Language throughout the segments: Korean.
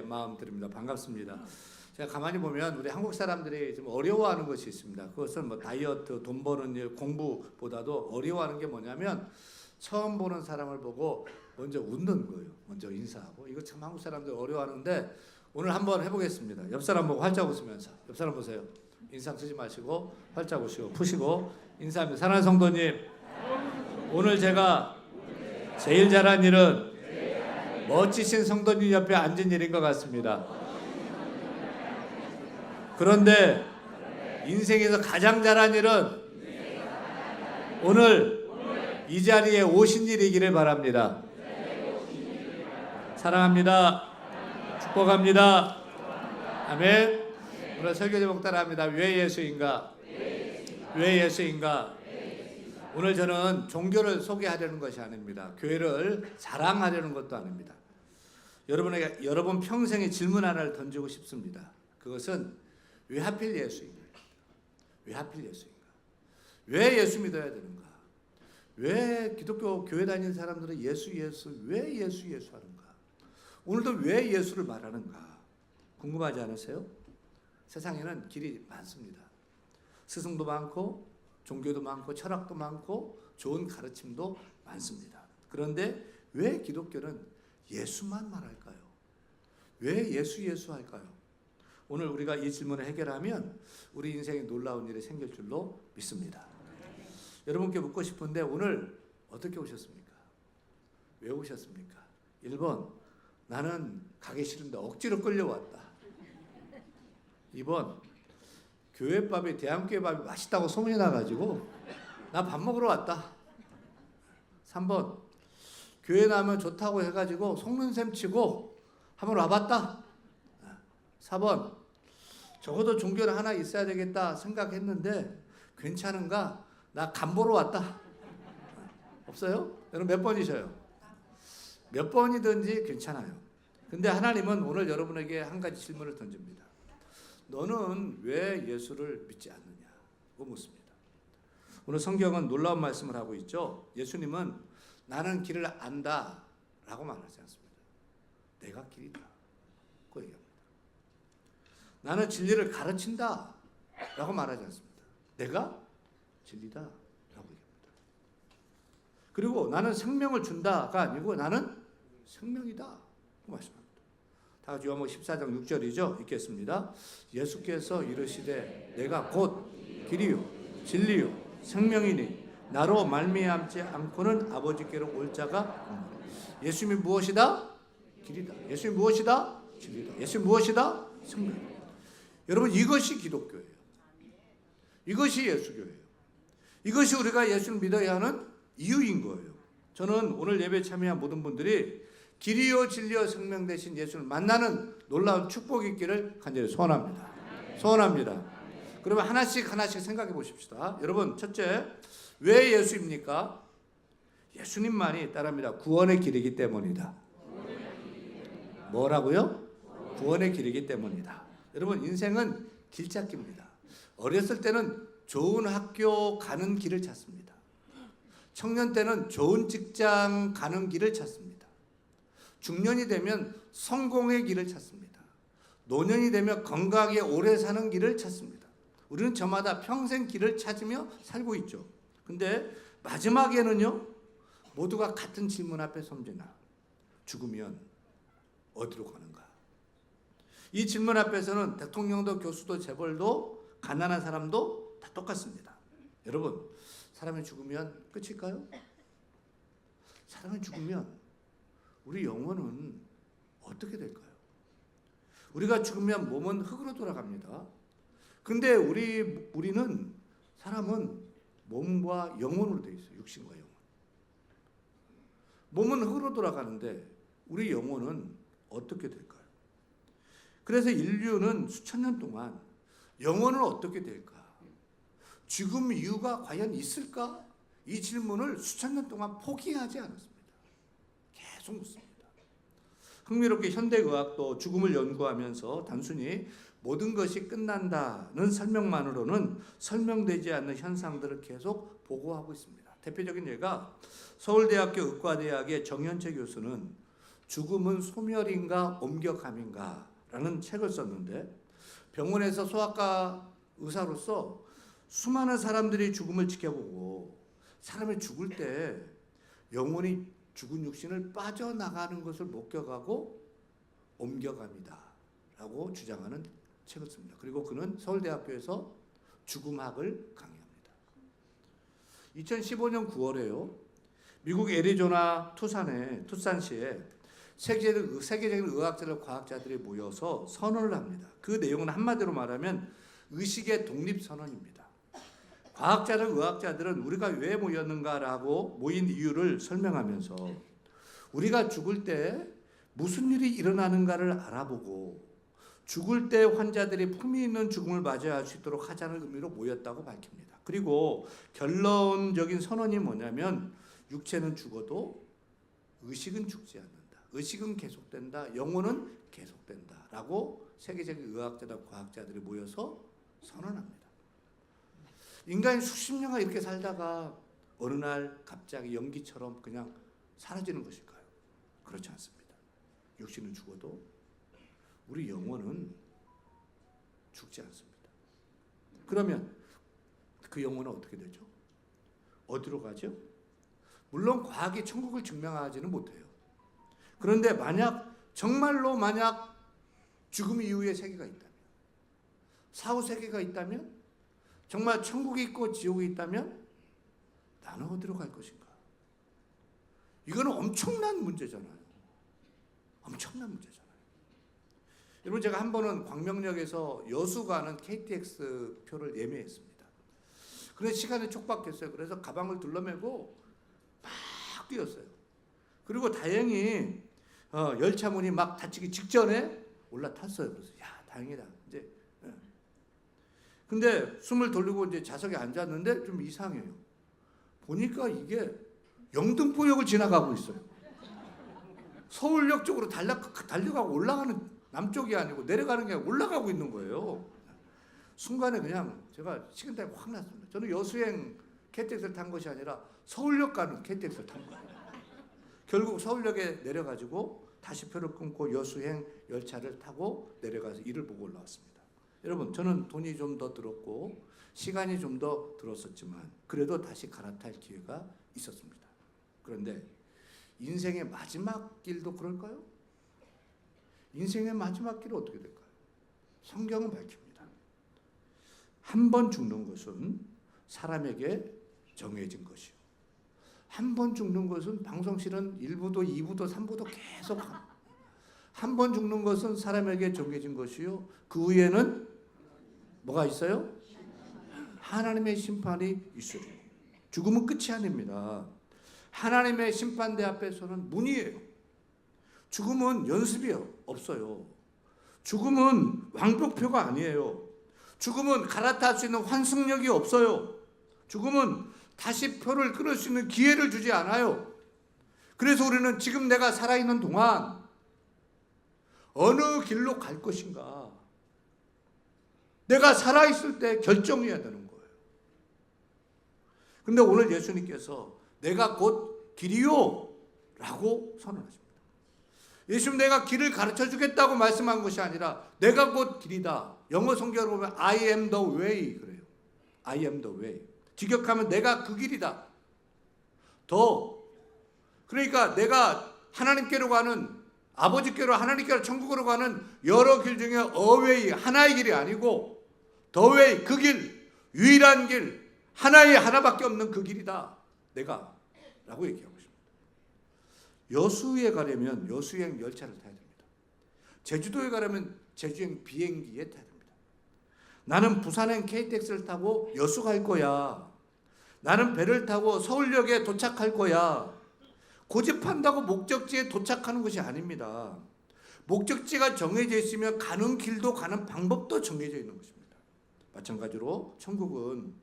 마음 드립니다. 반갑습니다. 제가 가만히 보면 우리 한국 사람들이 좀 어려워하는 것이 있습니다. 그것은 뭐 다이어트, 돈 버는 일, 공부보다도 어려워하는 게 뭐냐면 처음 보는 사람을 보고 먼저 웃는 거예요. 먼저 인사하고. 이거 참 한국 사람들 어려워하는데 오늘 한번 해보겠습니다. 옆 사람 보고 활짝 웃으면서. 옆 사람 보세요. 인상 쓰지 마시고 활짝 웃으시고 푸시고 인사합니다. 사랑하는 성도님, 오늘 제가 제일 잘한 일은 멋지신 성도님 옆에 앉은 일인 것 같습니다. 그런데 인생에서 가장 잘한 일은 오늘 이 자리에 오신 일이기를 바랍니다. 사랑합니다. 축복합니다. 아멘. 오늘 설교 제목 따라합니다. 왜 예수인가? 왜 예수인가? 오늘 저는 종교를 소개하려는 것이 아닙니다. 교회를 자랑하려는 것도 아닙니다. 여러분에게 여러분 평생에 질문 하나를 던지고 싶습니다. 그것은 왜 하필 예수인가? 왜 하필 예수인가? 왜 예수 믿어야 되는가? 왜 기독교 교회 다니는 사람들은 예수 왜 예수 하는가? 오늘도 왜 예수를 말하는가? 궁금하지 않으세요? 세상에는 길이 많습니다. 스승도 많고 종교도 많고 철학도 많고 좋은 가르침도 많습니다. 그런데 왜 기독교는 예수만 말할까요? 왜 예수 할까요? 오늘 우리가 이 질문을 해결하면 우리 인생에 놀라운 일이 생길 줄로 믿습니다. 여러분께 묻고 싶은데 오늘 어떻게 오셨습니까? 왜 오셨습니까? 1번, 나는 가기 싫은데 억지로 끌려왔다. 2번, 교회밥이 대한교회밥이 맛있다고 소문이 나가지고 나 밥 먹으러 왔다. 3번, 교회 나면 좋다고 해가지고 속는 셈 치고 한번 와봤다. 4번, 적어도 종교는 하나 있어야 되겠다 생각했는데 괜찮은가? 나 간 보러 왔다. 없어요? 여러분 몇 번이셔요? 몇 번이든지 괜찮아요. 근데 하나님은 오늘 여러분에게 한 가지 질문을 던집니다. 너는 왜 예수를 믿지 않느냐고 묻습니다. 오늘 성경은 놀라운 말씀을 하고 있죠. 예수님은 나는 길을 안다 라고 말하지 않습니다. 내가 길이다 고 얘기합니다. 나는 진리를 가르친다 라고 말하지 않습니다. 내가 진리다 라고 얘기합니다. 그리고 나는 생명을 준다가 아니고 나는 생명이다 고 말씀합니다. 다 같이 요한복음 14장 6절이죠. 읽겠습니다. 예수께서 이르시되 내가 곧 길이요 진리요 생명이니 나로 말미암지 않고는 아버지께로 올 자가 없느니라. 예수님이 무엇이다? 길이다. 예수님이 무엇이다? 진리다. 예수님이 무엇이다? 생명이다. 여러분 이것이 기독교예요. 이것이 예수교예요. 이것이 우리가 예수를 믿어야 하는 이유인 거예요. 저는 오늘 예배에 참여한 모든 분들이 길이요 진리요 생명 되신 예수를 만나는 놀라운 축복이 있기를 간절히 소원합니다. 소원합니다. 그러면 하나씩 생각해 보십시다. 여러분 첫째, 왜 예수입니까? 예수님만이 따릅니다. 구원의 길이기 때문이다. 뭐라고요? 구원의 길이기 때문이다. 여러분 인생은 길찾기입니다. 어렸을 때는 좋은 학교 가는 길을 찾습니다. 청년 때는 좋은 직장 가는 길을 찾습니다. 중년이 되면 성공의 길을 찾습니다. 노년이 되면 건강하게 오래 사는 길을 찾습니다. 우리는 저마다 평생 길을 찾으며 살고 있죠. 근데 마지막에는요, 모두가 같은 질문 앞에 섬지나 죽으면 어디로 가는가? 이 질문 앞에서는 대통령도 교수도 재벌도 가난한 사람도 다 똑같습니다. 여러분, 사람이 죽으면 끝일까요? 사람이 죽으면 우리 영혼은 어떻게 될까요? 우리가 죽으면 몸은 흙으로 돌아갑니다. 근데 우리는 사람은 몸과 영혼으로 되어 있어요. 육신과 영혼. 몸은 흙으로 돌아가는데 우리 영혼은 어떻게 될까요? 그래서 인류는 수천 년 동안 영혼은 어떻게 될까? 죽음 이유가 과연 있을까? 이 질문을 수천 년 동안 포기하지 않았습니다. 계속 묻습니다. 흥미롭게 현대의학도 죽음을 연구하면서 단순히 모든 것이 끝난다는 설명만으로는 설명되지 않는 현상들을 계속 보고하고 있습니다. 대표적인 예가 서울대학교 의과대학의 정현채 교수는 죽음은 소멸인가 옮겨감인가 라는 책을 썼는데, 병원에서 소아과 의사로서 수많은 사람들이 죽음을 지켜보고 사람이 죽을 때 영혼이 죽은 육신을 빠져나가는 것을 목격하고 옮겨갑니다 라고 주장하는 책을 씁니다. 그리고 그는 서울대학교에서 죽음학을 강의합니다. 2015년 9월에요. 미국 애리조나 투싼시에 세계적인 의학자들, 과학자들이 모여서 선언을 합니다. 그 내용은 한마디로 말하면 의식의 독립선언입니다. 과학자들, 의학자들은 우리가 왜 모였는가라고 모인 이유를 설명하면서 우리가 죽을 때 무슨 일이 일어나는가를 알아보고 죽을 때 환자들이 품위 있는 죽음을 맞이할 수 있도록 하자는 의미로 모였다고 밝힙니다. 그리고 결론적인 선언이 뭐냐면 육체는 죽어도 의식은 죽지 않는다. 의식은 계속된다. 영혼은 계속된다. 라고 세계적인 의학자들, 과학자들이 모여서 선언합니다. 인간이 수십 년간 이렇게 살다가 어느 날 갑자기 연기처럼 그냥 사라지는 것일까요? 그렇지 않습니다. 육신은 죽어도 우리 영혼은 죽지 않습니다. 그러면 그 영혼은 어떻게 되죠? 어디로 가죠? 물론 과학이 천국을 증명하지는 못해요. 그런데 정말로 만약 죽음 이후의 세계가 있다면, 사후 세계가 있다면, 정말 천국이 있고 지옥이 있다면 나는 어디로 갈 것인가? 이거는 엄청난 문제잖아요. 엄청난 문제잖아요. 여러분, 제가 한 번은 광명역에서 여수 가는 KTX 표를 예매했습니다. 그런데 시간이 촉박했어요. 그래서 가방을 둘러매고 막 뛰었어요. 그리고 다행히 열차 문이 막 닫히기 직전에 올라탔어요. 그래서 야, 다행이다. 이제. 근데 숨을 돌리고 이제 좌석에 앉았는데 좀 이상해요. 보니까 이게 영등포역을 지나가고 있어요. 서울역 쪽으로 달려가고 올라가는, 남쪽이 아니고 내려가는 게 올라가고 있는 거예요. 순간에 그냥 제가 식은땀이 확 났습니다. 저는 여수행 KTX를 탄 것이 아니라 서울역 가는 KTX를 탄 거예요. 결국 서울역에 내려가지고 다시 표를 끊고 여수행 열차를 타고 내려가서 일을 보고 올라왔습니다. 여러분, 저는 돈이 좀 더 들었고 시간이 좀 더 들었었지만 그래도 다시 갈아탈 기회가 있었습니다. 그런데 인생의 마지막 길도 그럴까요? 인생의 마지막 길은 어떻게 될까요? 성경은 밝힙니다. 한 번 죽는 것은 사람에게 정해진 것이요. 한 번 죽는 것은 방송실은 1부도 2부도 3부도 계속 한 번 죽는 것은 사람에게 정해진 것이요. 그 후에는 뭐가 있어요? 하나님의 심판이 있어요. 죽음은 끝이 아닙니다. 하나님의 심판대 앞에서는 문이에요. 죽음은 연습이 없어요. 죽음은 왕복표가 아니에요. 죽음은 갈아탈 수 있는 환승력이 없어요. 죽음은 다시 표를 끊을 수 있는 기회를 주지 않아요. 그래서 우리는 지금 내가 살아있는 동안 어느 길로 갈 것인가, 내가 살아있을 때 결정해야 되는 거예요. 근데 오늘 예수님께서 내가 곧 길이요 라고 선언하십니다. 예수님, 내가 길을 가르쳐 주겠다고 말씀한 것이 아니라 내가 곧 길이다. 영어 성경을 보면 I am the way 그래요. I am the way. 직역하면 내가 그 길이다. 그러니까 내가 하나님께로 가는, 아버지께로, 하나님께로, 천국으로 가는 여러 길 중에 a way, 하나의 길이 아니고 the way, 그 길, 유일한 길, 하나밖에 없는 그 길이다. 내가 라고 얘기하고 있습니다. 여수에 가려면 여수행 열차를 타야 됩니다. 제주도에 가려면 제주행 비행기에 타야 됩니다. 나는 부산행 KTX를 타고 여수 갈 거야. 나는 배를 타고 서울역에 도착할 거야. 고집한다고 목적지에 도착하는 것이 아닙니다. 목적지가 정해져 있으면 가는 길도 가는 방법도 정해져 있는 것입니다. 마찬가지로 천국은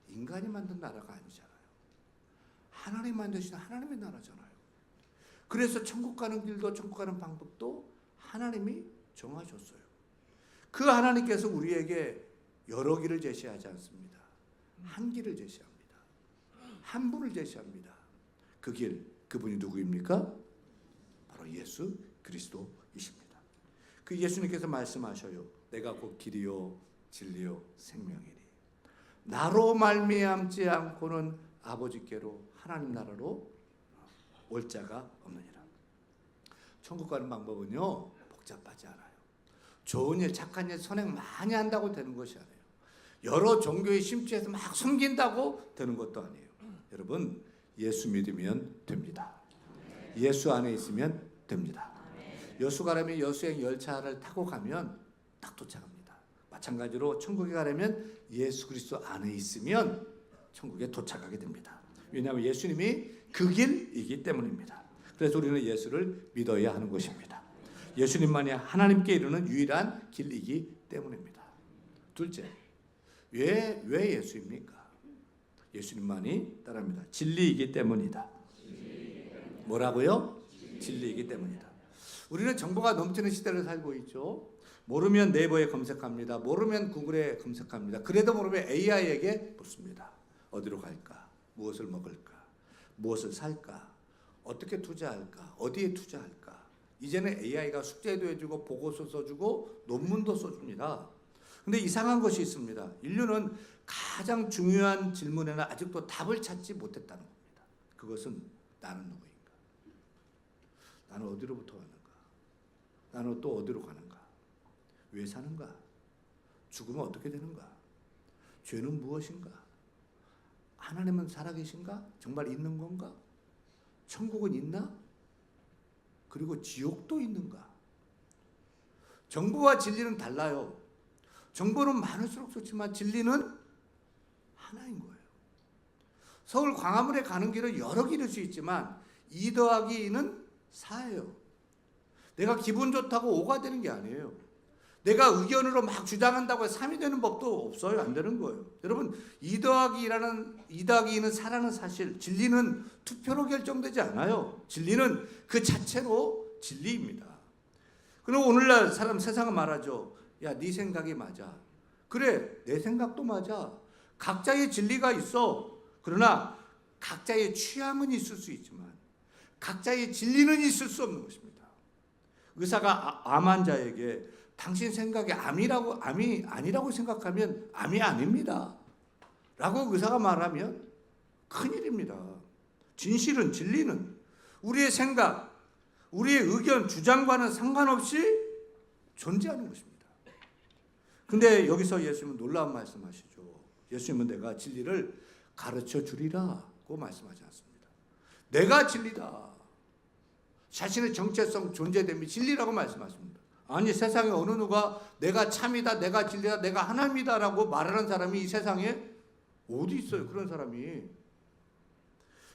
인간이 만든 나라가 아니잖아요. 하나님 만드신 하나님의 나라잖아요. 그래서 천국 가는 길도 천국 가는 방법도 하나님이 정하셨어요. 그 하나님께서 우리에게 여러 길을 제시하지 않습니다. 한 길을 제시합니다. 한 분을 제시합니다. 그 길, 그분이 누구입니까? 바로 바로 예수 그리스도이십니다. 그 예수님께서 말씀하셔요. 내가 곧 길이요 진리요 생명이니 나로 말미암지 않고는 아버지께로 하나님 나라로 올 자가 없느니라. 천국 가는 방법은요 복잡하지 않아요. 좋은 일, 착한 일, 선행 많이 한다고 되는 것이 아니에요. 여러 종교에 심취해서 막 숨긴다고 되는 것도 아니에요. 여러분 예수 믿으면 됩니다. 예수 안에 있으면 됩니다. 여수 가려면 여수행 열차를 타고 가면 딱 도착합니다. 마찬가지로 천국에 가려면 예수 그리스도 안에 있으면 천국에 도착하게 됩니다. 왜냐하면 예수님이 그 길이기 때문입니다. 그래서 우리는 예수를 믿어야 하는 것입니다. 예수님만이 하나님께 이르는 유일한 길이기 때문입니다. 둘째, 왜 예수입니까? 예수님만이 따릅니다. 진리이기 때문이다. 뭐라고요? 진리이기 때문이다. 우리는 정보가 넘치는 시대를 살고 있죠. 모르면 네이버에 검색합니다. 모르면 구글에 검색합니다. 그래도 모르면 AI에게 묻습니다. 어디로 갈까? 무엇을 먹을까? 무엇을 살까? 어떻게 투자할까? 어디에 투자할까? 이제는 AI가 숙제도 해주고 보고서 써주고 논문도 써줍니다. 근데 이상한 것이 있습니다. 인류는 가장 중요한 질문에는 아직도 답을 찾지 못했다는 겁니다. 그것은 나는 누구인가? 나는 어디로부터 왔는가? 나는 또 어디로 가는가? 왜 사는가? 죽으면 어떻게 되는가? 죄는 무엇인가? 하나님은 살아계신가? 정말 있는 건가? 천국은 있나? 그리고 지옥도 있는가? 정보와 진리는 달라요. 정보는 많을수록 좋지만 진리는 하나인 거예요. 서울 광화문에 가는 길은 여러 길일 수 있지만 2 더하기 2는 4예요. 내가 기분 좋다고 5가 되는 게 아니에요. 내가 의견으로 막 주장한다고 해서 3이 되는 법도 없어요. 안 되는 거예요. 여러분 2 더하기 2는 4라는 사실, 진리는 투표로 결정되지 않아요. 진리는 그 자체로 진리입니다. 그럼 오늘날 세상은 말하죠. 야, 네 생각이 맞아. 그래, 내 생각도 맞아. 각자의 진리가 있어. 그러나 각자의 취향은 있을 수 있지만 각자의 진리는 있을 수 없는 것입니다. 의사가 암 환자에게 당신 생각이 암이 아니라고 생각하면 암이 아닙니다 라고 의사가 말하면 큰일입니다. 진실은, 진리는 우리의 생각, 우리의 의견, 주장과는 상관없이 존재하는 것입니다. 근데 여기서 예수님은 놀라운 말씀하시죠. 예수님은 내가 진리를 가르쳐 주리라고 말씀하지 않습니다. 내가 진리다. 자신의 정체성, 존재됨이 진리라고 말씀하십니다. 아니, 세상에 어느 누가 내가 참이다, 내가 진리다, 내가 하나님이다 라고 말하는 사람이 이 세상에 어디 있어요? 그런 사람이.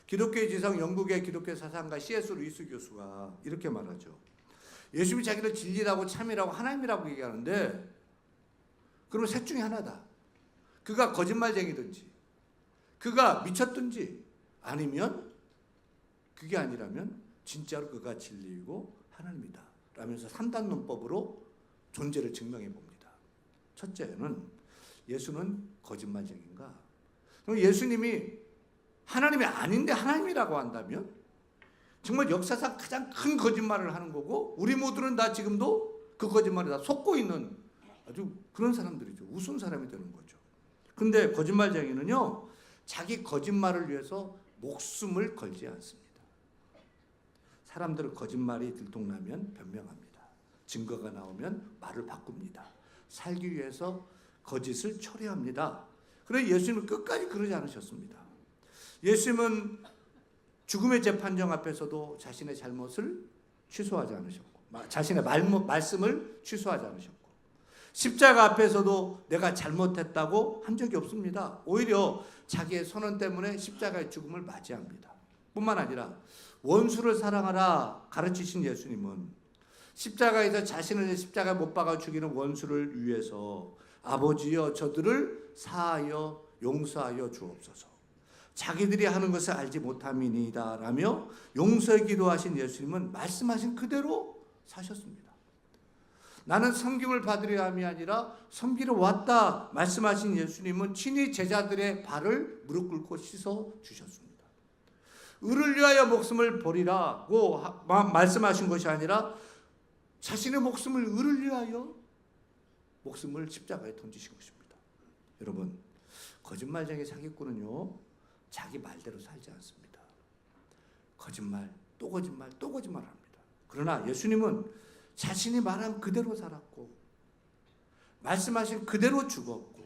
기독교의 지성, 영국의 기독교 사상가 C.S. 루이스 교수가 이렇게 말하죠. 예수님이 자기를 진리라고 참이라고 하나님이라고 얘기하는데 그러면 셋 중에 하나다. 그가 거짓말쟁이든지 그가 미쳤든지 아니면 그게 아니라면 진짜로 그가 진리이고 하나님이다 라면서 3단 논법으로 존재를 증명해 봅니다. 첫째는 예수는 거짓말쟁인가? 그럼 예수님이 하나님이 아닌데 하나님이라고 한다면 정말 역사상 가장 큰 거짓말을 하는 거고 우리 모두는 다 지금도 그 거짓말에 다 속고 있는 아주 그런 사람들이죠. 우스운 사람이 되는 거죠. 근데 거짓말쟁이는요, 자기 거짓말을 위해서 목숨을 걸지 않습니다. 사람들은 거짓말이 들통나면 변명합니다. 증거가 나오면 말을 바꿉니다. 살기 위해서 거짓을 처리합니다. 그런데 예수님은 끝까지 그러지 않으셨습니다. 예수님은 죽음의 재판정 앞에서도 자신의 잘못을 취소하지 않으셨고, 자신의 말씀을 취소하지 않으셨고, 십자가 앞에서도 내가 잘못했다고 한 적이 없습니다. 오히려 자기의 선언 때문에 십자가의 죽음을 맞이합니다. 뿐만 아니라 원수를 사랑하라 가르치신 예수님은 십자가에서 자신을 십자가에 못 박아 죽이는 원수를 위해서 아버지여 저들을 사하여 용서하여 주옵소서. 자기들이 하는 것을 알지 못함이니이다 라며 용서의 기도하신 예수님은 말씀하신 그대로 사셨습니다. 나는 섬김을 받으려 함이 아니라 섬기러 왔다 말씀하신 예수님은 친히 제자들의 발을 무릎 꿇고 씻어 주셨습니다. 의를 위하여 목숨을 버리라고 말씀하신 것이 아니라 자신의 목숨을 의를 위하여 목숨을 십자가에 던지신 것입니다. 여러분, 거짓말쟁이 사기꾼은요, 자기 말대로 살지 않습니다. 거짓말, 또 거짓말, 또 거짓말합니다. 그러나 예수님은 자신이 말한 그대로 살았고, 말씀하신 그대로 죽었고,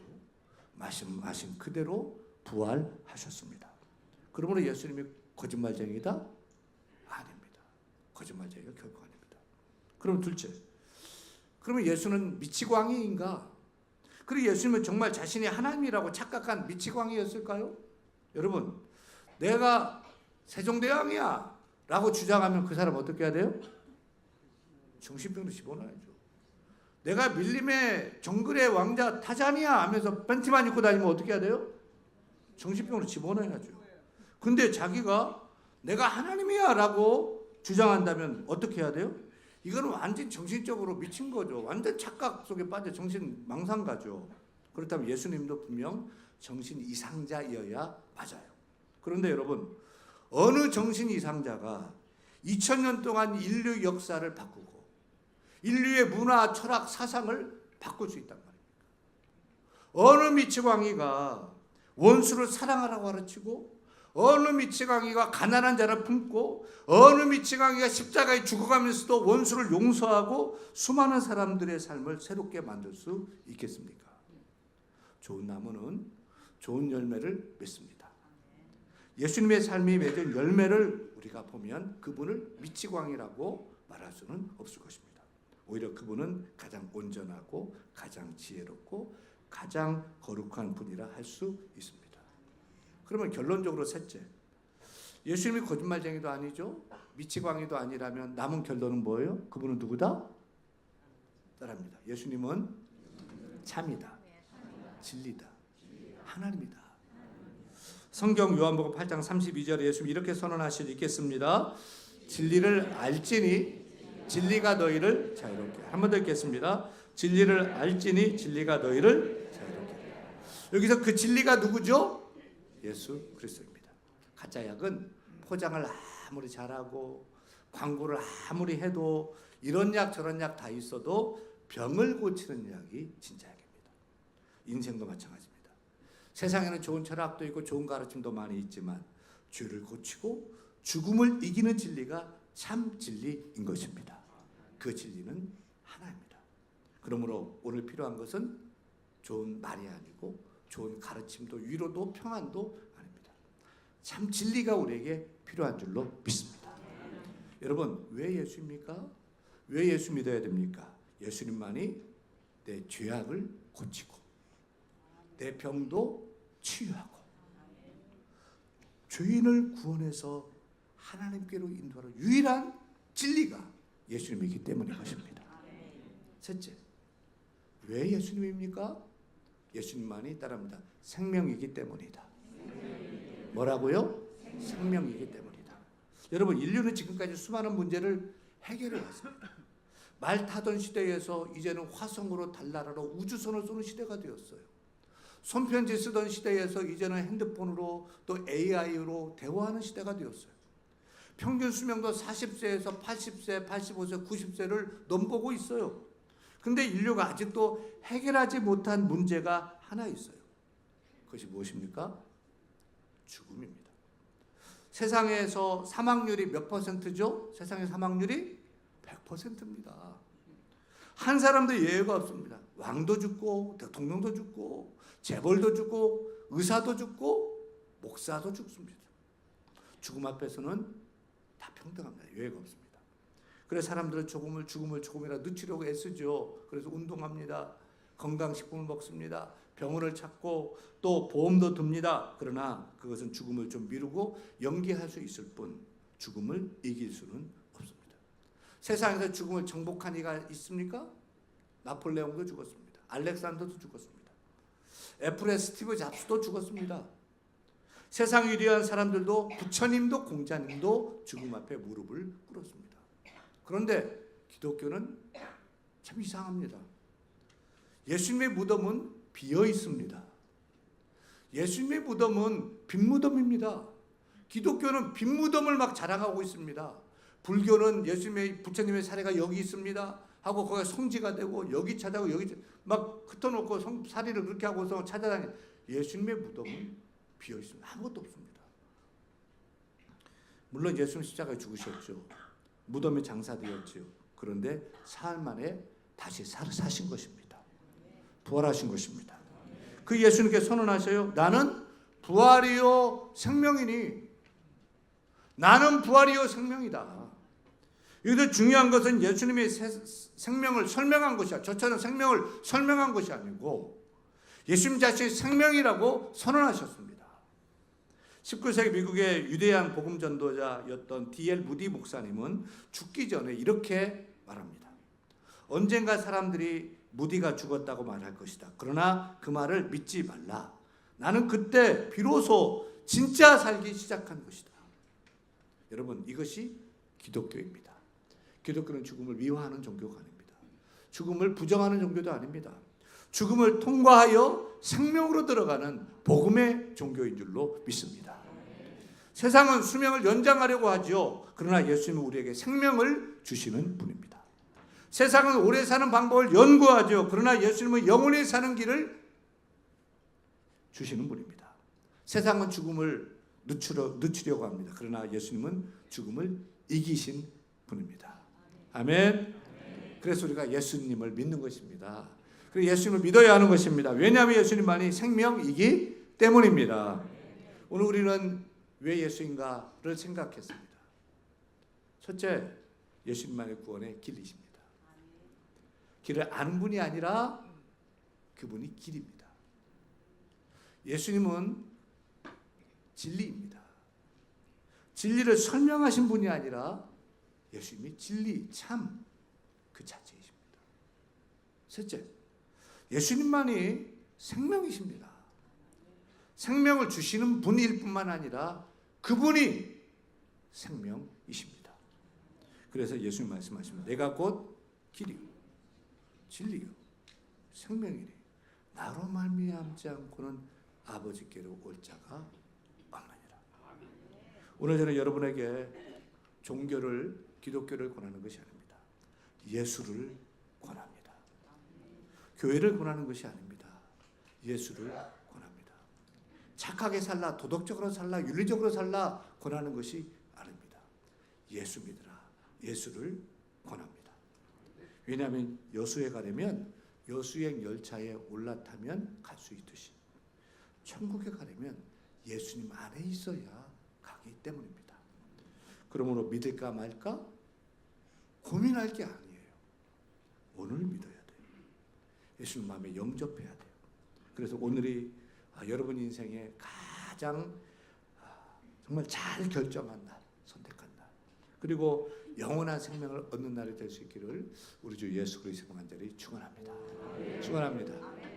말씀하신 그대로 부활하셨습니다. 그러므로 예수님이 거짓말쟁이다? 아닙니다. 거짓말쟁이가 결코 아닙니다. 그럼 둘째, 그러면 예수는 미치광이인가? 그리고 예수님은 정말 자신이 하나님이라고 착각한 미치광이였을까요? 여러분, 내가 세종대왕이야 라고 주장하면 그 사람 어떻게 해야 돼요? 정신병으로 집어넣어야죠. 내가 밀림의 정글의 왕자 타잔이야 하면서 팬티만 입고 다니면 어떻게 해야 돼요? 정신병으로 집어넣어야죠. 근데 자기가 내가 하나님이야 라고 주장한다면 어떻게 해야 돼요? 이거는 완전 정신적으로 미친 거죠. 완전 착각 속에 빠져 정신 망상가죠. 그렇다면 예수님도 분명 정신 이상자이어야 맞아요. 그런데 여러분, 어느 정신 이상자가 2000년 동안 인류 역사를 바꾸고 인류의 문화, 철학, 사상을 바꿀 수 있단 말입니다. 어느 미치광이가 원수를 사랑하라고 가르치고, 어느 미치광이가 가난한 자를 품고, 어느 미치광이가 십자가에 죽어가면서도 원수를 용서하고 수많은 사람들의 삶을 새롭게 만들 수 있겠습니까? 좋은 나무는 좋은 열매를 맺습니다. 예수님의 삶이 맺은 열매를 우리가 보면 그분을 미치광이라고 말할 수는 없을 것입니다. 오히려 그분은 가장 온전하고 가장 지혜롭고 가장 거룩한 분이라 할 수 있습니다. 그러면 결론적으로 셋째, 예수님이 거짓말쟁이도 아니죠, 미치광이도 아니라면 남은 결론은 뭐예요? 그분은 누구다? 따라합니다. 예수님은 참이다, 진리다, 하나님이다. 성경 요한복음 8장 32절에 예수님이 이렇게 선언하시지 있겠습니다. 진리를 알지니 진리가 너희를 자유롭게. 한 번 더 읽겠습니다. 진리를 알지니 진리가 너희를 자유롭게. 여기서 그 진리가 누구죠? 예수 그리스도입니다. 가짜 약은 포장을 아무리 잘하고 광고를 아무리 해도 이런 약 저런 약 다 있어도 병을 고치는 약이 진짜 약입니다. 인생도 마찬가지입니다. 세상에는 좋은 철학도 있고 좋은 가르침도 많이 있지만 죄를 고치고 죽음을 이기는 진리가 참 진리인 것입니다. 그 진리는 하나입니다. 그러므로 오늘 필요한 것은 좋은 말이 아니고 좋은 가르침도 위로도 평안도 아닙니다. 참 진리가 우리에게 필요한 줄로 믿습니다. 여러분, 왜 예수입니까? 왜 예수 믿어야 됩니까? 예수님만이 내 죄악을 고치고 내 병도 치유하고 죄인을 구원해서 하나님께로 인도하는 유일한 진리가 예수님이기 때문인 것입니다. 셋째, 왜 예수님입니까? 예수님만이 따릅니다. 생명이기 때문이다. 뭐라고요? 생명이기 때문이다. 여러분, 인류는 지금까지 수많은 문제를 해결해 왔습니다. 말 타던 시대에서 이제는 화성으로 달나라로 우주선을 쏘는 시대가 되었어요. 손편지 쓰던 시대에서 이제는 핸드폰으로 또 AI로 대화하는 시대가 되었어요. 평균 수명도 40세에서 80세, 85세, 90세를 넘보고 있어요. 근데 인류가 아직도 해결하지 못한 문제가 하나 있어요. 그것이 무엇입니까? 죽음입니다. 세상에서 사망률이 몇 퍼센트죠? 세상의 사망률이 100%입니다. 한 사람도 예외가 없습니다. 왕도 죽고 대통령도 죽고 재벌도 죽고 의사도 죽고 목사도 죽습니다. 죽음 앞에서는 다 평등합니다. 예외가 없습니다. 그래서 사람들은 죽음을 조금이라도 늦추려고 애쓰죠. 그래서 운동합니다. 건강식품을 먹습니다. 병원을 찾고 또 보험도 듭니다. 그러나 그것은 죽음을 좀 미루고 연기할 수 있을 뿐 죽음을 이길 수는 없습니다. 세상에서 죽음을 정복한 이가 있습니까? 나폴레옹도 죽었습니다. 알렉산더도 죽었습니다. 애플의 스티브 잡스도 죽었습니다. 세상 위대한 사람들도 부처님도 공자님도 죽음 앞에 무릎을 꿇었습니다. 그런데 기독교는 참 이상합니다. 예수님의 무덤은 비어 있습니다. 예수님의 무덤은 빈 무덤입니다. 기독교는 빈 무덤을 막 자랑하고 있습니다. 불교는 예수님의 부처님의 사례가 여기 있습니다 하고 거기가 성지가 되고 여기 찾아고 여기 막 흩어놓고 사리를 그렇게 하고서 찾아다니. 예수님의 무덤은 비어 있습니다. 아무것도 없습니다. 물론 예수님 십자가에 죽으셨죠. 무덤에 장사되었죠. 그런데 사흘 만에 다시 사신 것입니다. 부활하신 것입니다. 그 예수님께 선언하셔요. 나는 부활이요 생명이니. 나는 부활이요 생명이다. 여기서 중요한 것은 예수님의 생명을 설명한 것이야. 저처럼 생명을 설명한 것이 아니고 예수님 자신이 생명이라고 선언하셨습니다. 19세기 미국의 위대한 복음 전도자였던 D.L. 무디 목사님은 죽기 전에 이렇게 말합니다. 언젠가 사람들이 무디가 죽었다고 말할 것이다. 그러나 그 말을 믿지 말라. 나는 그때 비로소 진짜 살기 시작한 것이다. 여러분, 이것이 기독교입니다. 기독교는 죽음을 미화하는 종교가 아닙니다. 죽음을 부정하는 종교도 아닙니다. 죽음을 통과하여 생명으로 들어가는 복음의 종교인 줄로 믿습니다. 세상은 수명을 연장하려고 하죠. 그러나 예수님은 우리에게 생명을 주시는 분입니다. 세상은 오래 사는 방법을 연구하죠. 그러나 예수님은 영원히 사는 길을 주시는 분입니다. 세상은 죽음을 늦추려고 합니다. 그러나 예수님은 죽음을 이기신 분입니다. 아멘. 그래서 우리가 예수님을 믿는 것입니다. 그리고 예수님을 믿어야 하는 것입니다. 왜냐하면 예수님만이 생명이기 때문입니다. 오늘 우리는 왜 예수인가를 생각했습니다. 첫째, 예수님만의 구원의 길이십니다. 길을 아는 분이 아니라 그분이 길입니다. 예수님은 진리입니다. 진리를 설명하신 분이 아니라 예수님이 진리, 참 그 자체이십니다. 셋째, 예수님만이 생명이십니다. 생명을 주시는 분일 뿐만 아니라 그분이 생명이십니다. 그래서 예수님 말씀하십니다. 내가 곧 길이요 진리요 생명이니 나로 말미암지 않고는 아버지께로 올 자가 없느니라. 오늘 저는 여러분에게 종교를, 기독교를 권하는 것이 아닙니다. 예수를 권합니다. 교회를 권하는 것이 아닙니다. 예수를 권합니다. 착하게 살라, 도덕적으로 살라, 윤리적으로 살라 권하는 것이 아닙니다. 예수 믿으라. 예수를 권합니다. 왜냐하면 여수에 가려면 여수행 열차에 올라타면 갈 수 있듯이 천국에 가려면 예수님 안에 있어야 가기 때문입니다. 그러므로 믿을까 말까 고민할 게 아니에요. 오늘 믿어야 돼요. 예수님 마음에 영접해야 돼요. 그래서 오늘이 여러분 인생의 가장 정말 잘 결정한 날, 선택한 날, 그리고 영원한 생명을 얻는 날이 될 수 있기를 우리 주 예수 그리스도 간절히 축원합니다. 축원합니다.